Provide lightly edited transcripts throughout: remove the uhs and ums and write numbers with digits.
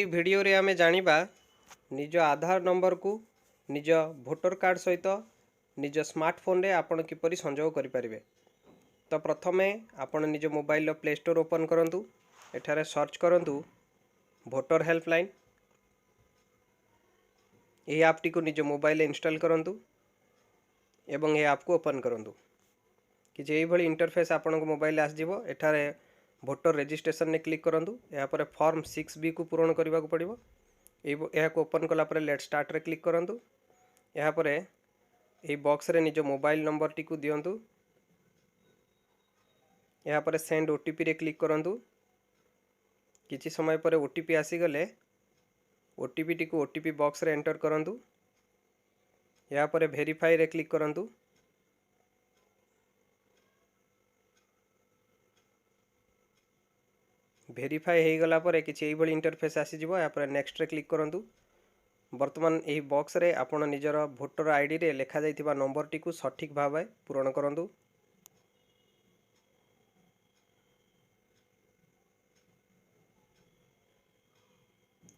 ये वीडियो रे आमे जानिबा निज आधार नंबर को निज भोटर कार्ड सहित निज स्मार्टफोन रे आपण किपरि संयोग करि परिबे। तो प्रथमे आपण निज मोबाइल प्ले स्टोर ओपन करंतु। एठारे सर्च करंतु भोटर हेल्पलाइन। यह ऐप टी को निज मोबाइल इंस्टॉल करंतु एवं यह ऐप को ओपन करंतु। कि जे भली इंटरफेस आपण मोबाइल आसजिवो। एठारे भोटर रजिस्ट्रेशन ने क्लिक करंतु। या पर फॉर्म 6B को पूरण करबा को पड़िबो। यह को ओपन कला पर लेट स्टार्ट रे क्लिक करंतु। या पर ए बॉक्स रे निज मोबाइल नंबर टी को दियंतु। या पर सेंड ओटीपी रे क्लिक करंतु। किछि समय पर ओटीपी आसी गले ओटीपी टी को ओटीपी बॉक्स रे एंटर करंतु। या पर वेरीफाई रे क्लिक करंतु। वेरीफाई हो गला पर किछि एई भली इंटरफेस आसी जिवो। या पर नेक्स्ट रे क्लिक करंतु। वर्तमान एही बॉक्स रे आपण निजर भोटर आईडी रे लेखा जाइतिबा नंबर टी को सठिक भाबे पूरण करंतु।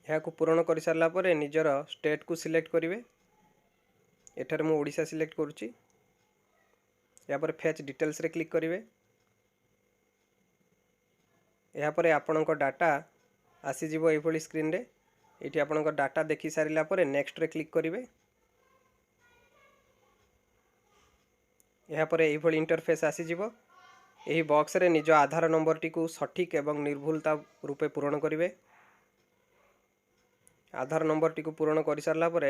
या को पूरण कर सारला पर निजर स्टेट को सिलेक्ट करिवे। एठार मु ओडिशा सिलेक्ट करूची। या पर फेच डिटेल्स रे क्लिक करिवे। या पर आपणक डाटा आसी जिवो एई भली स्क्रीन रे। एठी आपणक डाटा देखि सारिला पर नेक्स्ट रे क्लिक करिवे। या पर एई भली इंटरफेस आसी जिवो। एही बॉक्स रे निज आधार नंबर टी को सठिक एवं निर्भुलता रूपे पूरण करिवे। आधार नंबर टी को पूरण कर सारला पर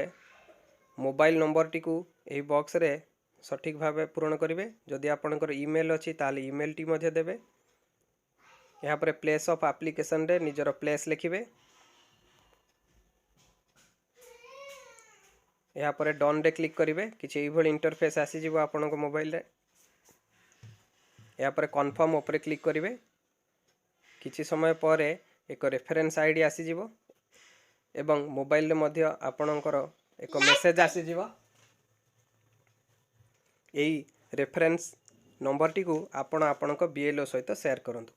मोबाइल नंबर टी को एही बॉक्स रे सठिक भावे पूरण करिवे। जदि आपणकर ईमेल अछि ताले ईमेल टी मध्ये देबे। यहाँ पर प्लेस ऑफ एप्लिकेशन रे निजर प्लेस लिखिबे। यहाँ पर डन रे क्लिक करिवे। किछि एई भली इंटरफेस आसी जिवो आपणक मोबाइल रे। यहाँ पर कन्फर्म ऊपर क्लिक करिवे। किछि समय पर एक रेफरेंस आईडी आसी जिवो एवं मोबाइल रे मध्य आपणकर एक मेसेज आसी जिवो। एई रेफरेंस नंबर टी को आपण आपणक बीएलओ सहित शेयर करंतु।